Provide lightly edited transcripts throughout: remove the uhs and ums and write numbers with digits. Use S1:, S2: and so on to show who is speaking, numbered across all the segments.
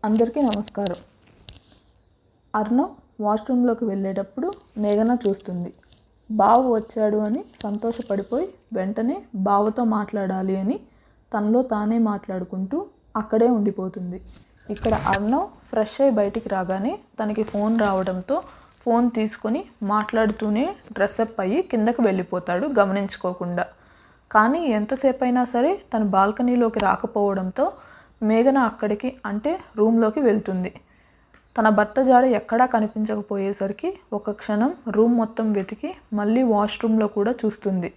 S1: అందరికీ నమస్కారం. అర్ణవ్ వాష్రూమ్లోకి వెళ్ళేటప్పుడు మేఘన చూస్తుంది. బావ వచ్చాడు అని సంతోషపడిపోయి వెంటనే బావతో మాట్లాడాలి అని తనలో తానే మాట్లాడుకుంటూ అక్కడే ఉండిపోతుంది. ఇక్కడ అర్ణవ్ ఫ్రెష్ అయి బయటికి రాగానే తనకి ఫోన్ రావడంతో ఫోన్ తీసుకొని మాట్లాడుతూనే డ్రెస్అప్ అయ్యి కిందకి వెళ్ళిపోతాడు గమనించుకోకుండా. కానీ ఎంతసేపు అయినా సరే తన బాల్కనీలోకి రాకపోవడంతో మేఘన అక్కడికి అంటే రూమ్లోకి వెళ్తుంది. తన భర్త జాడ ఎక్కడా కనిపించకపోయేసరికి ఒక క్షణం రూమ్ మొత్తం వెతికి మళ్ళీ వాష్రూమ్లో కూడా చూస్తుంది.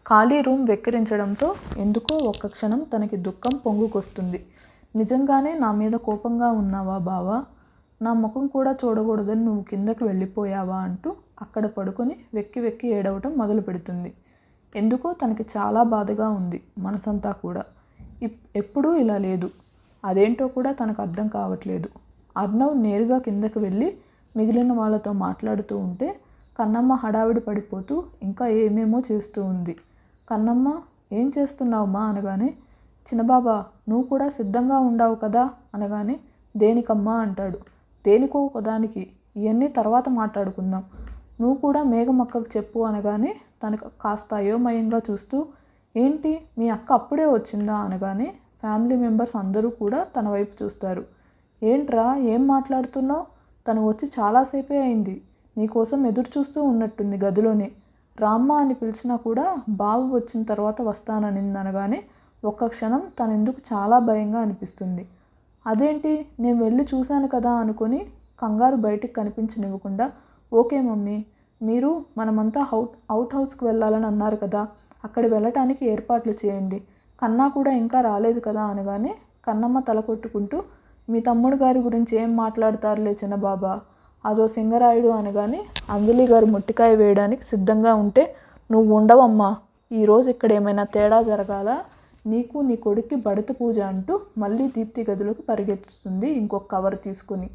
S1: ఖాళీ రూమ్ వెక్కిరించడంతో ఎందుకో ఒక్క క్షణం తనకి దుఃఖం పొంగుకొస్తుంది. నిజంగానే నా మీద కోపంగా ఉన్నావా బావా? నా ముఖం కూడా చూడకూడదని నువ్వు కిందకి వెళ్ళిపోయావా అంటూ అక్కడ పడుకొని వెక్కి వెక్కి ఏడవటం మొదలు పెడుతుంది. ఎందుకో తనకి చాలా బాధగా ఉంది. మనసంతా కూడా ఎప్పుడూ ఇలా లేదు. అదేంటో కూడా తనకు అర్థం కావట్లేదు. అర్ణవ్ నేరుగా కిందకి వెళ్ళి మిగిలిన వాళ్ళతో మాట్లాడుతూ ఉంటే కన్నమ్మ హడావిడి పడిపోతూ ఇంకా ఏమేమో చేస్తూ ఉంది. కన్నమ్మ, ఏం చేస్తున్నావమ్మా అనగానే, చిన్నబాబా నువ్వు కూడా సిద్ధంగా ఉండావు కదా అనగానే, దేనికమ్మా అంటాడు. దేనికో ఒకదానికి, ఇవన్నీ తర్వాత మాట్లాడుకుందాం, నువ్వు కూడా మేఘమక్కకు చెప్పు అనగానే తనకు కాస్త అయోమయంగా చూస్తూ, ఏంటి మీ అక్క అప్పుడే వచ్చిందా అనగానే ఫ్యామిలీ మెంబర్స్ అందరూ కూడా తన వైపు చూస్తారు. ఏంట్రా ఏం మాట్లాడుతున్నావు? తను వచ్చి చాలాసేపే అయింది. నీకోసం ఎదురు చూస్తూ ఉన్నట్టుంది గదిలోనే. రామ్మ అని పిలిచినా కూడా బాబు వచ్చిన తర్వాత వస్తాననింది అనగానే ఒక్క క్షణం తనెందుకు చాలా భయంగా అనిపిస్తుంది. అదేంటి నేను వెళ్ళి చూశాను కదా అనుకొని కంగారు బయటికి కనిపించనివ్వకుండా, ఓకే మమ్మీ, మీరు మనమంతా అవుట్ హౌస్కి వెళ్ళాలని అన్నారు కదా, అక్కడ వెళ్ళటానికి ఏర్పాట్లు చేయండి, కన్నా కూడా ఇంకా రాలేదు కదా అనగానే కన్నమ్మ తల కొట్టుకుంటూ, మీ తమ్ముడు గారి గురించి ఏం మాట్లాడతారులే చిన్నబాబా, అదో సింగరాయుడు అనగానే అంజలి గారు మొట్టికాయ వేయడానికి సిద్ధంగా ఉంటే, నువ్వు ఉండవమ్మా, ఈరోజు ఇక్కడ ఏమైనా తేడా జరగాల, నీకు నీ కొడుక్కి బడత పూజ అంటూ మళ్ళీ దీప్తి గదిలోకి పరిగెత్తుతుంది ఇంకొక కవర్ తీసుకుని.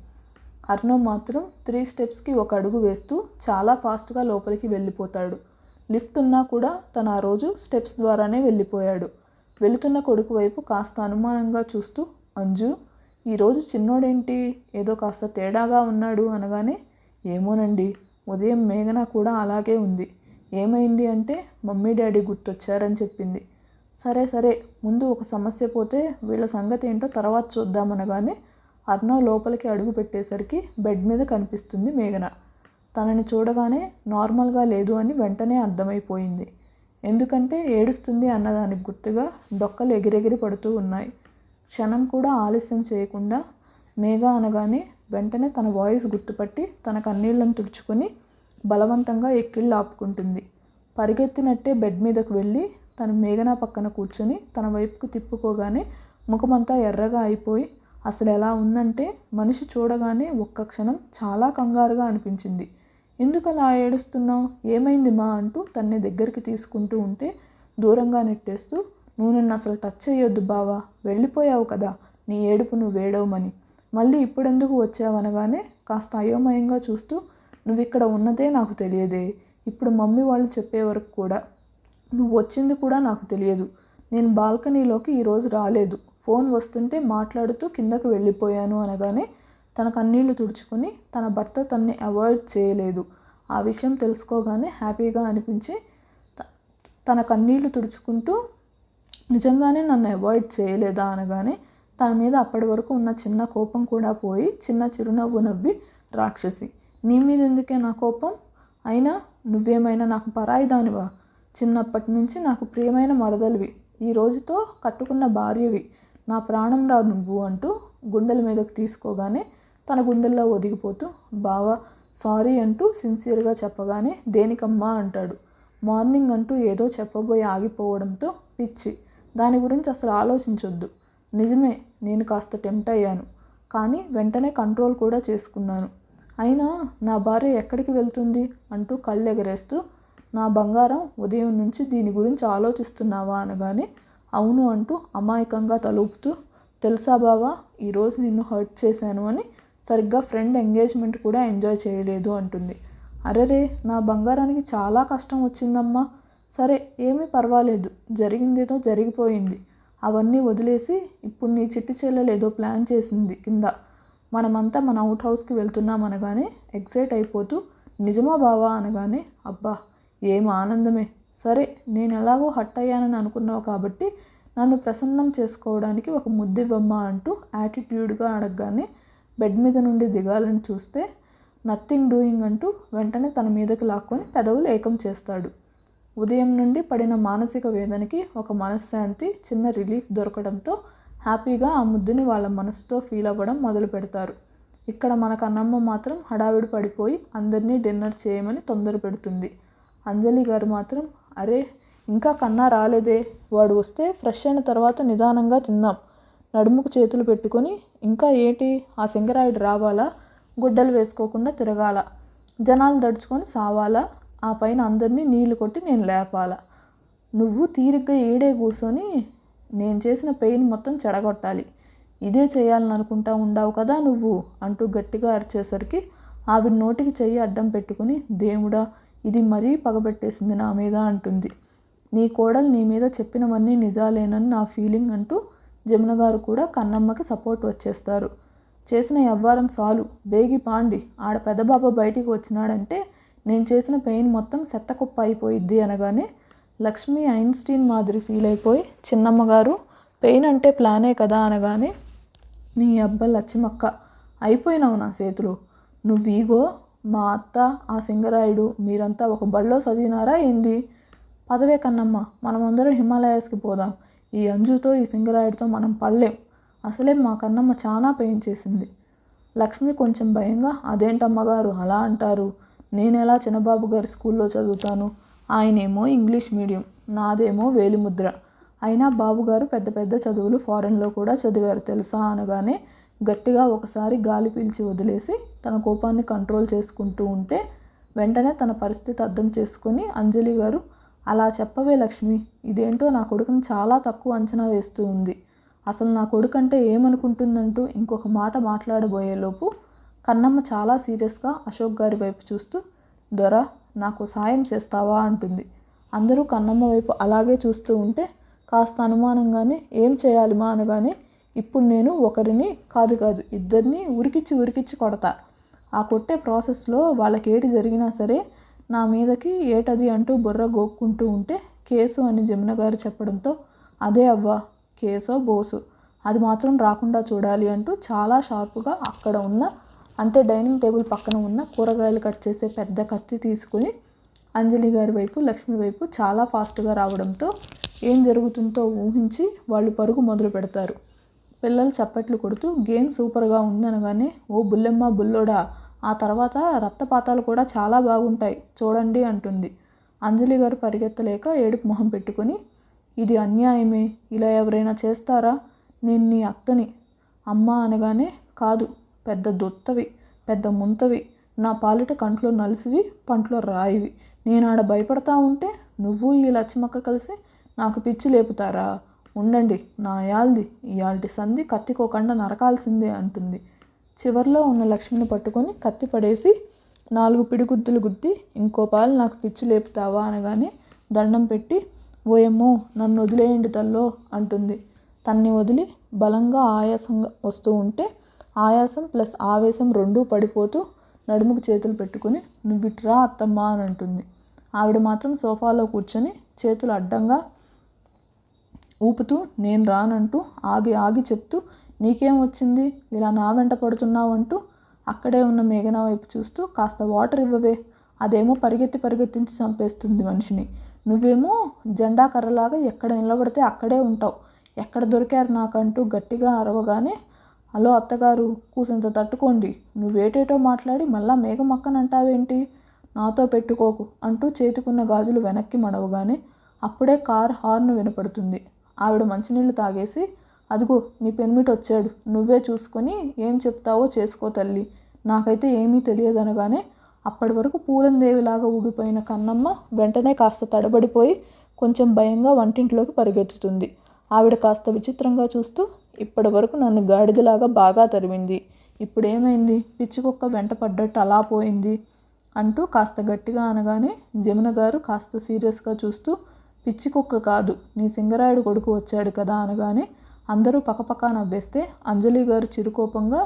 S1: అర్ణవ్ మాత్రం 3 స్టెప్స్కి ఒక అడుగు వేస్తూ చాలా ఫాస్ట్గా లోపలికి వెళ్ళిపోతాడు. లిఫ్ట్ ఉన్నా కూడా తను ఆ రోజు స్టెప్స్ ద్వారానే వెళ్ళిపోయాడు. వెళుతున్న కొడుకు వైపు కాస్త అనుమానంగా చూస్తూ, అంజు, ఈరోజు చిన్నోడేంటి ఏదో కాస్త తేడాగా ఉన్నాడు అనగానే, ఏమోనండి, ఉదయం మేఘన కూడా అలాగే ఉంది. ఏమైంది అంటే మమ్మీ డాడీ గుర్తొచ్చారని చెప్పింది. సరే సరే, ముందు ఒక సమస్య పోతే వీళ్ళ సంగతి ఏంటో తర్వాత చూద్దామనగానే అర్ణవ్ లోపలికి అడుగు పెట్టేసరికి బెడ్ మీద కనిపిస్తుంది మేఘన. తనని చూడగానే నార్మల్గా లేదు అని వెంటనే అర్థమైపోయింది. ఎందుకంటే ఏడుస్తుంది అన్నదానికి గుర్తుగా డొక్కలు ఎగిరెగిరి పడుతూ ఉన్నాయి. క్షణం కూడా ఆలస్యం చేయకుండా మేఘ అనగానే వెంటనే తన వాయిస్ గుర్తుపట్టి తన కన్నీళ్లను తుడుచుకొని బలవంతంగా ఎక్కిళ్ళు ఆపుకుంటుంది. పరిగెత్తినట్టే బెడ్ మీదకు వెళ్ళి తను మేఘన పక్కన కూర్చొని తన వైపుకు తిప్పుకోగానే ముఖమంతా ఎర్రగా అయిపోయి అసలు ఎలా ఉందంటే మనిషి చూడగానే ఒక్క క్షణం చాలా కంగారుగా అనిపించింది. ఎందుకు అలా ఏడుస్తున్నావు, ఏమైంది మా అంటూ తన్ని దగ్గరికి తీసుకుంటూ ఉంటే దూరంగా నెట్టేస్తూ, నువ్వు నన్ను అసలు టచ్ చేయొద్దు బావా, వెళ్ళిపోయావు కదా, నీ ఏడుపు నువ్వు వేడవమని, మళ్ళీ ఇప్పుడెందుకు వచ్చావు అనగానే కాస్త అయోమయంగా చూస్తూ, నువ్వు ఇక్కడ ఉన్నదే నాకు తెలియదే, ఇప్పుడు మమ్మీ వాళ్ళు చెప్పే వరకు కూడా నువ్వు వచ్చింది కూడా నాకు తెలియదు, నేను బాల్కనీలోకి ఈరోజు రాలేదు, ఫోన్ వస్తుంటే మాట్లాడుతూ కిందకు వెళ్ళిపోయాను అనగానే తన కన్నీళ్లు తుడుచుకొని తన భర్త తన్ని అవాయిడ్ చేయలేదు ఆ విషయం తెలుసుకోగానే హ్యాపీగా అనిపించి తన కన్నీళ్లు తుడుచుకుంటూ, నిజంగానే నన్ను అవాయిడ్ చేయలేదా అనగానే తన మీద అప్పటి వరకు ఉన్న చిన్న కోపం కూడా పోయి చిన్న చిరునవ్వు నవ్వి, రాక్షసి, నీ మీద ఎందుకే నా కోపం, అయినా నువ్వేమైనా నాకు పరాయిదానివా, చిన్నప్పటి నుంచి నాకు ప్రియమైన మరదలివి, ఈ రోజుతో కట్టుకున్న భార్యవి, నా ప్రాణం రా నువ్వు అంటూ గుండెల మీదకు తీసుకోగానే తన గుండెల్లో ఒదిగిపోతూ, బావా సారీ అంటూ సిన్సియర్గా చెప్పగానే, దేనికమ్మా అంటాడు. మార్నింగ్ అంటూ ఏదో చెప్పబోయి ఆగిపోవడంతో, పిచ్చి, దాని గురించి అసలు ఆలోచించొద్దు, నిజమే నేను కాస్త టెంప్ట్ అయ్యాను, కానీ వెంటనే కంట్రోల్ కూడా చేసుకున్నాను, అయినా నా భార్య ఎక్కడికి వెళ్తుంది అంటూ కళ్ళు ఎగరేస్తూ, నా బంగారం ఉదయం నుంచి దీని గురించి ఆలోచిస్తున్నావా అనగానే, అవును అంటూ అమాయకంగా తలూపుతూ, తెలుసా బావా, ఈరోజు నిన్ను హర్ట్ చేశాను అని సరిగ్గా ఫ్రెండ్ ఎంగేజ్మెంట్ కూడా ఎంజాయ్ చేయలేదు అంటుంది. అరెరే, నా బంగారానికి చాలా కష్టం వచ్చిందమ్మా, సరే ఏమీ పర్వాలేదు, జరిగిందేదో జరిగిపోయింది, అవన్నీ వదిలేసి ఇప్పుడు నీ చిట్టి చెల్లెలు ఏదో ప్లాన్ చేసింది కింద, మనమంతా మన అవుట్ హౌస్కి వెళ్తున్నాం అనగానే ఎక్సైట్ అయిపోతూ నిజమా బావా అనగానే అబ్బా ఏం ఆనందమే, సరే నేను ఎలాగో హట్ అయ్యానని అనుకున్నావు కాబట్టి నన్ను ప్రసన్నం చేసుకోవడానికి ఒక ముద్దివ్వమ్మ అంటూ యాటిట్యూడ్గా అడగగానే బెడ్ మీద నుండి దిగాలని చూస్తే నథింగ్ డూయింగ్ అంటూ వెంటనే తన మీదకి లాక్కొని పెదవులు ఏకం చేస్తాడు. ఉదయం నుండి పడిన మానసిక వేదనకి ఒక మనశ్శాంతి, చిన్న రిలీఫ్ దొరకడంతో హ్యాపీగా ఆ ముద్దుని వాళ్ళ మనసుతో ఫీల్ అవ్వడం మొదలు పెడతారు. ఇక్కడ మన కన్నమ్మ మాత్రం హడావిడి పడిపోయి అందరినీ డిన్నర్ చేయమని తొందర పెడుతుంది. అంజలి గారు మాత్రం అరే ఇంకా కన్నా రాలేదే, వాడు వస్తే ఫ్రెష్ అయిన తర్వాత నిదానంగా తిందాం, నడుముకు చేతులు పెట్టుకొని ఇంకా ఏంటి ఆ సింగరాయుడు రావాలా, గుడ్డలు వేసుకోకుండా తిరగాల, జనాలు దడుచుకొని సావాలా, ఆ పైన అందరినీ నీళ్లు కొట్టి నేను లేపాలా, నువ్వు తీరిగ్గా ఏడే కూర్చొని నేను చేసిన పెయిన్ మొత్తం చెడగొట్టాలి, ఇదే చేయాలని అనుకుంటా ఉండావు కదా నువ్వు అంటూ గట్టిగా అరిచేసరికి ఆవిడ నోటికి చెయ్యి అడ్డం పెట్టుకుని దేవుడా ఇది మరీ పగబెట్టేసింది నా మీద అంటుంది. నీ కోడలు నీ మీద చెప్పినవన్నీ నిజాలేనని నా ఫీలింగ్ అంటూ జమున గారు కూడా కన్నమ్మకి సపోర్ట్ వచ్చేస్తారు. చేసిన యవ్వారం సాలు, బేగి పాండి, ఆడ పెద్దబాబా బయటికి వచ్చినాడంటే నేను చేసిన పెయిన్ మొత్తం సెత్తకుప్ప అయిపోయిద్ది అనగానే లక్ష్మి ఐన్స్టీన్ మాదిరి ఫీల్ అయిపోయి చిన్నమ్మగారు పెయిన్ అంటే ప్లానే కదా అనగానే నీ అబ్బ లచ్చిమక్క అయిపోయినావు నా చేతులు, నువ్వీగో మా అత్త ఆ సింగరాయుడు మీరంతా ఒక బళ్ళో చదివినారా ఏంది, పదవే కన్నమ్మ మనమందరం హిమాలయాస్కి పోదాం, ఈ అంజుతో ఈ సింగరాయుడితో మనం పడలేం, అసలే మా కన్నమ్మ చాలా పెయిన్ చేసింది. లక్ష్మి కొంచెం భయంగా అదేంటమ్మగారు అలా అంటారు, నేనెలా చిన్నబాబు గారి స్కూల్లో చదువుతాను, ఆయనేమో ఇంగ్లీష్ మీడియం, నాదేమో వేలిముద్ర, అయినా బాబుగారు పెద్ద పెద్ద చదువులు ఫారెన్లో కూడా చదివారు తెలుసా అనగానే గట్టిగా ఒకసారి గాలి పీల్చి వదిలేసి తన కోపాన్ని కంట్రోల్ చేసుకుంటూ ఉంటే వెంటనే తన పరిస్థితి అర్థం చేసుకొని అంజలి గారు అలా చెప్పవే లక్ష్మి, ఇదేంటో నా కొడుకుని చాలా తక్కువ అంచనా వేస్తూ ఉంది, అసలు నా కొడుకు అంటే ఏమనుకుంటుందంటూ ఇంకొక మాట మాట్లాడబోయేలోపు కన్నమ్మ చాలా సీరియస్గా అశోక్ గారి వైపు చూస్తూ దొర నాకు సాయం చేస్తావా అంటుంది. అందరూ కన్నమ్మ వైపు అలాగే చూస్తూ ఉంటే కాస్త అనుమానంగానే ఏం చేయాలి మా అనగానే ఇప్పుడు నేను ఒకరిని కాదు ఇద్దరిని ఉరికిచ్చి కొడతా, ఆ కొట్టే ప్రాసెస్లో వాళ్ళకి ఏటి జరిగినా సరే నా మీదకి ఏటది అంటూ బుర్ర గోక్కుంటూ ఉంటే కేసు అని జమున గారు చెప్పడంతో అదే అవ్వా కేసో బోసు అది మాత్రం రాకుండా చూడాలి అంటూ చాలా షార్ప్గా అక్కడ ఉన్న అంటే డైనింగ్ టేబుల్ పక్కన ఉన్న కూరగాయలు కట్ చేసే పెద్ద కత్తి తీసుకుని అంజలి గారి వైపు లక్ష్మి వైపు చాలా ఫాస్ట్గా రావడంతో ఏం జరుగుతుందో ఊహించి వాళ్ళు పరుగు మొదలు పెడతారు. పిల్లలు చప్పట్లు కొడుతూ గేమ్ సూపర్గా ఉందనగానే ఓ బుల్లెమ్మ బుల్లోడా, ఆ తర్వాత రక్తపాతాలు కూడా చాలా బాగుంటాయి చూడండి అంటుంది. అంజలి గారు పరిగెత్తలేక ఏడుపు మొహం పెట్టుకొని ఇది అన్యాయమే, ఇలా ఎవరైనా చేస్తారా, నేను నీ అత్తని, అమ్మ అనగానే కాదు పెద్ద దొత్తవి, పెద్ద ముంతవి, నా పాలిట కంట్లో నలిసివి పంట్లో రాయివి, నేను ఆడ భయపడతా ఉంటే నువ్వు ఈ లచ్చిమక్క కలిసి నాకు పిచ్చి లేపుతారా, ఉండండి నా యాల్ది ఇయాల్టి సంధి కత్తికోకుండా నరకాల్సిందే అంటుంది. చివర్లో ఉన్న లక్ష్మిని పట్టుకొని కత్తి పడేసి 4 పిడిగుద్దులు గుద్ది ఇంకో పాలు నాకు పిచ్చి లేపుతావా అనగానే దండం పెట్టి ఓయమ్మో నన్ను వదిలేయండి తల్లో అంటుంది. తన్ని వదిలి బలంగా ఆయాసంగా వస్తూ ఉంటే ఆయాసం ప్లస్ ఆవేశం రెండూ పడిపోతూ నడుముకు చేతులు పెట్టుకుని నువ్విట్రా అత్తమ్మ అని అంటుంది. ఆవిడ మాత్రం సోఫాలో కూర్చొని చేతులు అడ్డంగా ఊపుతూ నేను రానంటూ ఆగి చెప్తూ నీకేం వచ్చింది ఇలా నా వెంట పడుతున్నావు అంటూ అక్కడే ఉన్న మేఘన వైపు చూస్తూ కాస్త వాటర్ ఇవ్వవే, అదేమో పరిగెత్తించి చంపేస్తుంది మనిషిని, నువ్వేమో జెండా కర్రలాగా ఎక్కడ నిలబడితే అక్కడే ఉంటావు, ఎక్కడ దొరికారు నాకంటూ గట్టిగా అరవగానే హలో అత్తగారు కూసింత తట్టుకోండి, నువ్వేటేటో మాట్లాడి మళ్ళా మేఘమక్కనంటావేంటి, నాతో పెట్టుకోకు అంటూ చేతికున్న గాజులు వెనక్కి మడవగానే అప్పుడే కార్ హార్న్ వినపడుతుంది. ఆవిడ మంచినీళ్ళు తాగేసి అదిగో నీ పెనిమిటి వచ్చాడు, నువ్వే చూసుకొని ఏం చెప్తావో చేసుకో తల్లి, నాకైతే ఏమీ తెలియదనగానే అప్పటి వరకు పూలందేవిలాగా ఊగిపోయిన కన్నమ్మ వెంటనే కాస్త తడబడిపోయి కొంచెం భయంగా వంటింట్లోకి పరిగెత్తుతుంది. ఆవిడ కాస్త విచిత్రంగా చూస్తూ ఇప్పటి వరకు నన్ను గాడిదలాగా బాగా తరిమింది, ఇప్పుడేమైంది పిచ్చికుక్క వెంట పడ్డట్టు అలా పోయింది అంటూ కాస్త గట్టిగా అనగానే జమున గారు కాస్త సీరియస్గా చూస్తూ పిచ్చి కుక్క కాదు నీ సింగరాయుడు కొడుకు వచ్చాడు కదా అనగానే అందరూ పకపకా నవ్వేస్తే అంజలి గారు చిరుకోపంగా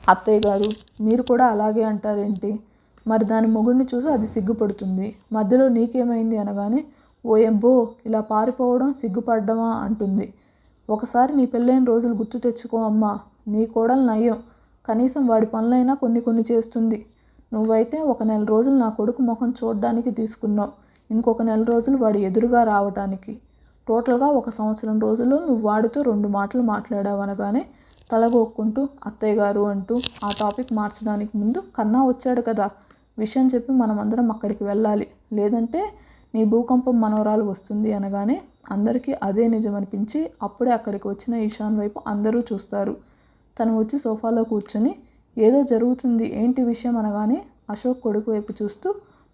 S1: అత్తయ్య గారు మీరు కూడా అలాగే అంటారేంటి? మరి దాని మొగుడిని చూసి అది సిగ్గుపడుతుంది. మధ్యలో నీకేమైంది అనగానే ఓయబ్బో ఇలా పారిపోవడం సిగ్గుపడ్డమా అంటుంది. ఒకసారి నీ పెళ్ళైన రోజులు గుర్తు తెచ్చుకో అమ్మా. నీ కోడలు నయ్యం, కనీసం వాడి పనులైనా కొన్ని చేస్తుంది. నువ్వైతే 1 నెల రోజులు నా కొడుకు ముఖం చూడడానికి తీసుకున్నావు, ఇంకొక నెల రోజులు వాడి ఎదురుగా రావటానికి. టోటల్గా 1 సంవత్సరం రోజుల్లో నువ్వు వాడితో 2 మాటలు మాట్లాడావు అనగానే తలగొక్కుంటూ అత్తయ్య గారు అంటూ ఆ టాపిక్ మార్చడానికి ముందు కన్నా వచ్చాడు కదా, విషయం చెప్పి మనమందరం అక్కడికి వెళ్ళాలి, లేదంటే నీ భూకంపం మనవరాలు వస్తుంది అనగానే అందరికీ అదే నిజమనిపించి అప్పుడే అక్కడికి వచ్చిన ఈశాన్ వైపు అందరూ చూస్తారు. తను వచ్చి సోఫాలో కూర్చొని ఏదో జరుగుతుంది ఏంటి విషయం అనగానే అశోక్ కొడుకు వైపు చూస్తూ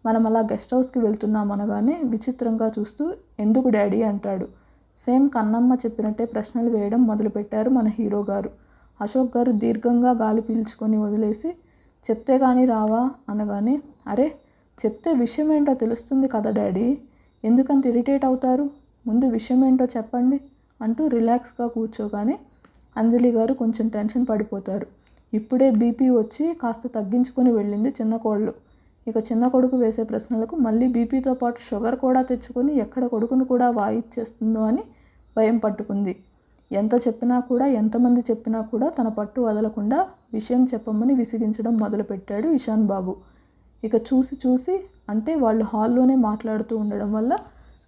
S1: మనం అలా గెస్ట్ హౌస్కి వెళ్తున్నాం అనగానే విచిత్రంగా చూస్తూ ఎందుకు డాడీ అంటాడు. సేమ్ కన్నమ్మ చెప్పినట్టే ప్రశ్నలు వేయడం మొదలుపెట్టారు మన హీరో గారు. అశోక్ గారు దీర్ఘంగా గాలి పీల్చుకొని వదిలేసి చెప్తే కానీ రావా అనగానే అరే చెప్తే విషయం ఏంటో తెలుస్తుంది కదా డాడీ, ఎందుకంత ఇరిటేట్ అవుతారు, ముందు విషయం ఏంటో చెప్పండి అంటూ రిలాక్స్గా కూర్చోగానే అంజలి గారు కొంచెం టెన్షన్ పడిపోతారు. ఇప్పుడే బీపీ వచ్చి కాస్త తగ్గించుకొని వెళ్ళింది చిన్న కోళ్ళు. ఇక చిన్న కొడుకు వేసే ప్రశ్నలకు మళ్ళీ బీపీతో పాటు షుగర్ కూడా తెచ్చుకొని ఎక్కడ కొడుకును కూడా వాయిచ్చేస్తుందో అని భయం పట్టుకుంది. ఎంత చెప్పినా కూడా ఎంతమంది చెప్పినా కూడా తన పట్టు వదలకుండా విషయం చెప్పమని విసిగించడం మొదలుపెట్టాడు ఇషాన్ బాబు. ఇక చూసి అంటే వాళ్ళు హాల్లోనే మాట్లాడుతూ ఉండడం వల్ల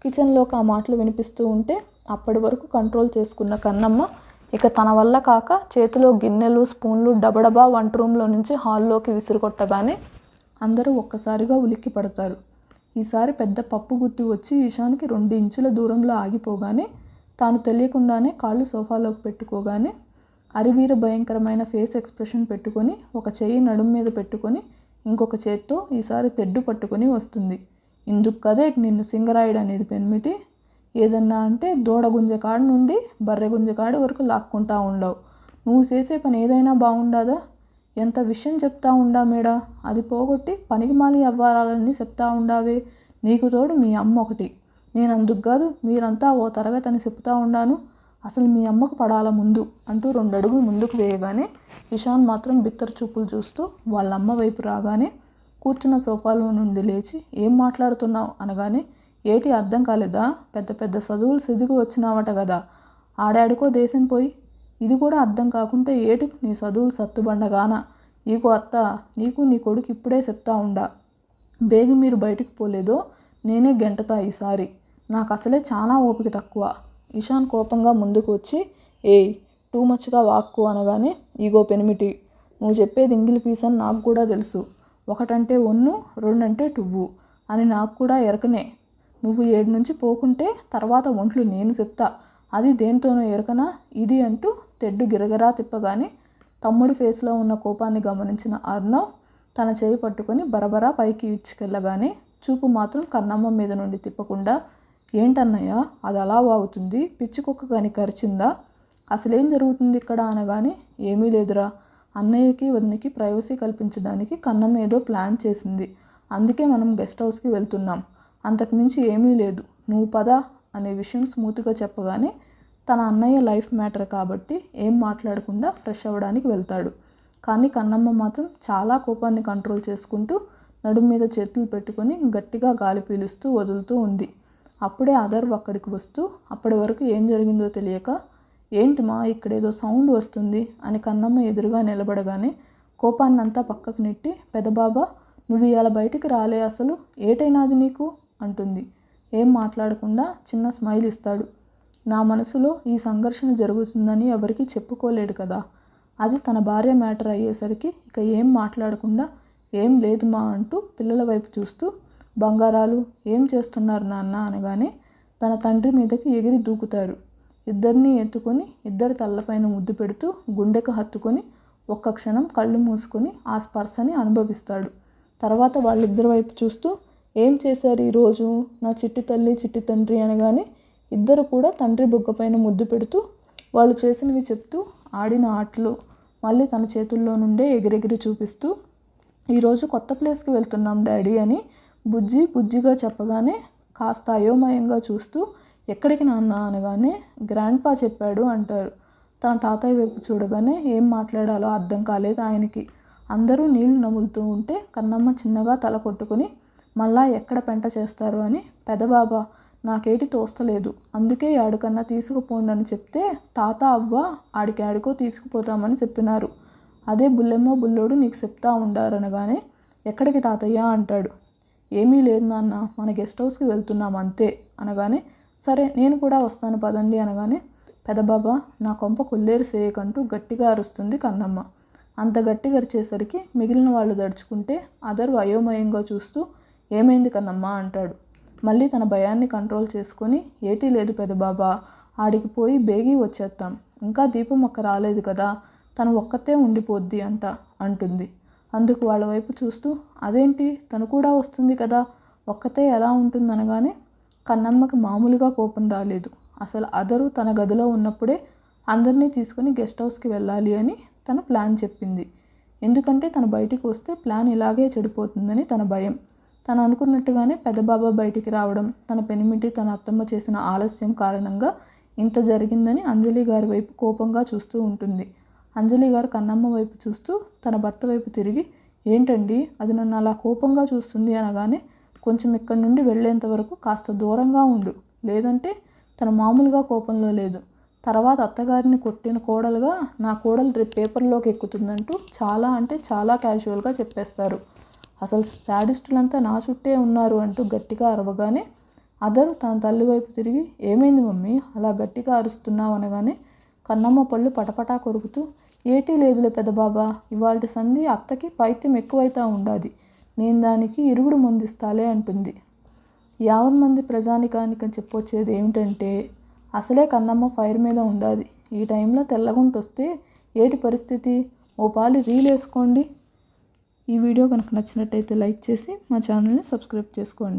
S1: కిచెన్లోకి ఆ మాటలు వినిపిస్తూ ఉంటే అప్పటి వరకు కంట్రోల్ చేసుకున్న కన్నమ్మ ఇక తన వల్ల కాక చేతిలో గిన్నెలు స్పూన్లు డబడబా వంట రూమ్లో నుంచి హాల్లోకి విసురుకొట్టగానే అందరూ ఒక్కసారిగా ఉలిక్కి పడతారు. ఈసారి పెద్ద పప్పు గుత్తి వచ్చి ఈశాన్కి 2 ఇంచుల దూరంలో ఆగిపోగానే తాను తెలియకుండానే కాళ్ళు సోఫాలోకి పెట్టుకోగానే అరివీర భయంకరమైన ఫేస్ ఎక్స్ప్రెషన్ పెట్టుకొని ఒక చెయ్యి నడుము మీద పెట్టుకొని ఇంకొక చేత్తో ఈసారి తెడ్డు పట్టుకొని వస్తుంది. ఇందుకు కదే నిన్ను సింగరాయుడు అనేది పెన్మిటి, ఏదన్నా అంటే దూడ గుంజకాడు నుండి బర్రె గుంజకాడు వరకు లాక్కుంటా ఉండవు. నువ్వు చేసే పని ఏదైనా బాగుండదా? ఎంత విషయం చెప్తా ఉండా మేడా, అది పోగొట్టి పనికిమాలి అవ్వారాలన్నీ చెప్తా ఉండావే. నీకు తోడు మీ అమ్మ ఒకటి, నేను అందుకు కాదు మీరంతా ఓ తరగతి అని చెప్తా ఉండాను. అసలు మీ అమ్మకు పడాల ముందు అంటూ 2 అడుగులు ముందుకు వేయగానే ఇషాన్ మాత్రం బిత్తర చూపులు చూస్తూ వాళ్ళ అమ్మ వైపు రాగానే కూర్చున్న సోఫాలో నుండి లేచి ఏం మాట్లాడుతున్నావు అనగానే ఏటి అర్థం కాలేదా, పెద్ద పెద్ద చదువులు సిదిగి వచ్చినావట కదా, ఆడాడికో దేశం పోయి ఇది కూడా అర్థం కాకుంటే ఏటి నీ చదువులు సత్తుబండగాన. ఈకో అత్త, నీకు నీ కొడుకు ఇప్పుడే చెప్తా ఉండా, బేగి మీరు బయటికి పోలేదో నేనే గెంటతా ఈసారి, నాకు అసలే చాలా ఓపిక తక్కువ. ఇషాన్ కోపంగా ముందుకు వచ్చి ఏయ్ టూ మచ్గా వాక్కు అనగానే ఈగో పెనిమిటి, నువ్వు చెప్పేది ఇంగిలి పీస్ అని నాకు కూడా తెలుసు, 1 అంటే 1 2 అంటే 2 అని నాకు కూడా ఎరకనే. నువ్వు 7 నుంచి పోకుంటే తర్వాత ఒంట్లు నేను చెప్తా, అది దేంతోనో ఎరకనా ఇది అంటూ తెడ్డు గిరగరా తిప్పగానే తమ్ముడి ఫేస్లో ఉన్న కోపాన్ని గమనించిన అర్ణవ్ తన చేయి పట్టుకొని బరబరా పైకి ఈడ్చుకెళ్ళగానే చూపు మాత్రం కన్నమ్మ మీద నుండి తిప్పకుండా ఏంటన్నయ్య అది అలా వాగుతుంది, పిచ్చి కుక్క కానీ కరిచిందా, అసలేం జరుగుతుంది ఇక్కడ అనగానే ఏమీ లేదురా, అన్నయ్యకి వదినికి ప్రైవసీ కల్పించడానికి కన్నమ్మ ఏదో ప్లాన్ చేసింది, అందుకే మనం గెస్ట్ హౌస్కి వెళ్తున్నాం, అంతకుమించి ఏమీ లేదు, నువ్వు పద అనే విషయం స్మూత్గా చెప్పగానే తన అన్నయ్య లైఫ్ మ్యాటర్ కాబట్టి ఏం మాట్లాడకుండా ఫ్రెష్ అవ్వడానికి వెళ్తాడు. కానీ కన్నమ్మ మాత్రం చాలా కోపాన్ని కంట్రోల్ చేసుకుంటూ నడుము మీద చేతులు పెట్టుకొని గట్టిగా గాలి పీలుస్తూ వదులుతూ ఉంది. అప్పుడే అదర్వ్ అక్కడికి వస్తూ అప్పటి వరకు ఏం జరిగిందో తెలియక ఏంటి మా ఇక్కడేదో సౌండ్ వస్తుంది అని కన్నమ్మ ఎదురుగా నిలబడగానే కోపాన్నంతా పక్కకు నెట్టి పెదబాబా నువ్వు ఇవాళ బయటికి రాలే, అసలు ఏటైనాది నీకు అంటుంది. ఏం మాట్లాడకుండా చిన్న స్మైల్ ఇస్తాడు. నా మనసులో ఈ సంఘర్షణ జరుగుతుందని ఎవరికీ చెప్పుకోలేడు కదా, అది తన భార్య మ్యాటర్ అయ్యేసరికి ఇక ఏం మాట్లాడకుండా ఏం లేదు మా అంటూ పిల్లల వైపు చూస్తూ బంగారాలు ఏం చేస్తున్నారు నాన్న అనగానే తన తండ్రి మీదకి ఎగిరి దూకుతారు. ఇద్దరిని ఎత్తుకొని ఇద్దరి తల్లపైన ముద్దు పెడుతూ గుండెకు హత్తుకొని ఒక్క క్షణం కళ్ళు మూసుకొని ఆ స్పర్శని అనుభవిస్తాడు. తర్వాత వాళ్ళిద్దరి వైపు చూస్తూ ఏం చేశారు ఈరోజు నా చిట్టి తల్లి చిట్టి తండ్రి అనగానే ఇద్దరు కూడా తండ్రి బుగ్గపైన ముద్దు పెడుతూ వాళ్ళు చేసినవి చెప్తూ ఆడిన ఆటలు మళ్ళీ తన చేతుల్లో నుండే ఎగిరెగిరి చూపిస్తూ ఈరోజు కొత్త ప్లేస్కి వెళ్తున్నాం డాడీ అని బుజ్జిగా చెప్పగానే కాస్త అయోమయంగా చూస్తూ ఎక్కడికి నాన్న అనగానే గ్రాండ్ పా చెప్పాడు అంటారు. తన తాతయ్య వైపు చూడగానే ఏం మాట్లాడాలో అర్థం కాలేదు ఆయనకి. అందరూ నీళ్లు నములుతూ ఉంటే కన్నమ్మ చిన్నగా తల కొట్టుకుని మళ్ళా ఎక్కడ పెంట చేస్తారు అని, పెదబాబా నాకేటి తోస్తలేదు, అందుకే యాడికన్నా తీసుకుపోండి అని చెప్తే తాత అవ్వ ఆడికాడికో తీసుకుపోతామని చెప్పినారు. అదే బుల్లెమ్మో బుల్లోడు నీకు చెప్తా ఉండారనగానే ఎక్కడికి తాతయ్య అంటాడు. ఏమీ లేదు నాన్న, మన గెస్ట్ హౌస్కి వెళ్తున్నాం అంతే అనగానే సరే నేను కూడా వస్తాను పదండి అనగానే పెదబాబా నా కొంప కొల్లేరు సేయకంటూ గట్టిగా అరుస్తుంది కన్నమ్మ. అంత గట్టిగా అరిచేసరికి మిగిలిన వాళ్ళు దడుచుకుంటే అదరు అయోమయంగా చూస్తూ ఏమైంది కన్నమ్మ అంటాడు. మళ్ళీ తన భయాన్ని కంట్రోల్ చేసుకొని ఏటీ లేదు పెదబాబా, ఆడికి పోయి బేగి వచ్చేస్తాం, ఇంకా దీపం అక్క రాలేదు కదా, తను ఒక్కతే ఉండిపోద్ది అంటుంది. అందుకు వాళ్ళ వైపు చూస్తూ అదేంటి తను కూడా వస్తుంది కదా, ఒక్కతే ఎలా ఉంటుందనగానే కన్నమ్మకి మామూలుగా కోపం రాలేదు. అసలు అదరు తన గదిలో ఉన్నప్పుడే అందరినీ తీసుకుని గెస్ట్ హౌస్కి వెళ్ళాలి అని తను ప్లాన్ చెప్పింది. ఎందుకంటే తను బయటికి వస్తే ప్లాన్ ఇలాగే చెడిపోతుందని తన భయం. తను అనుకున్నట్టుగానే పెదబాబా బయటికి రావడం, తన పెనిమిటి తన అత్తమ్మ చేసిన ఆలస్యం కారణంగా ఇంత జరిగిందని అంజలి గారి వైపు కోపంగా చూస్తూ ఉంటుంది. అంజలి గారు కన్నమ్మ వైపు చూస్తూ తన భర్త వైపు తిరిగి ఏంటండి అది నన్ను అలా కోపంగా చూస్తుంది అనగానే కొంచెం ఇక్కడి నుండి వెళ్ళేంత వరకు కాస్త దూరంగా ఉండు, లేదంటే తను మామూలుగా కోపంలో లేదు, తర్వాత అత్తగారిని కొట్టిన కోడలుగా నా కోడలు రేపు పేపర్లోకి ఎక్కుతుందంటూ చాలా అంటే చాలా క్యాజువల్గా చెప్పేస్తారు. అసలు శాడిస్టులంతా నా చుట్టే ఉన్నారు అంటూ గట్టిగా అరవగానే అదరు తన తల్లి వైపు తిరిగి ఏమైంది మమ్మీ అలా గట్టిగా అరుస్తున్నావు అనగానే కన్నమ్మ పళ్ళు పటపటా కొరుకుతూ ఏటీ లేదులే పెదబాబా, ఇవాల్టి సంధి అత్తకి పైత్యం ఎక్కువైతా ఉండాది, నేను దానికి ఇరుగుడు ముందిస్తాలే అంటుంది. 50 మంది ప్రజానికానికి చెప్పొచ్చేది ఏమిటంటే అసలే కన్నమ్మ ఫైర్ మీద ఉండాది, ఈ టైంలో తెల్లగుంటొస్తే ఏటి పరిస్థితి, ఓ పాలి రీల్ వేసుకోండి. ఈ వీడియో కనుక నచ్చినట్టయితే లైక్ చేసి మా ఛానల్ని సబ్స్క్రైబ్ చేసుకోండి.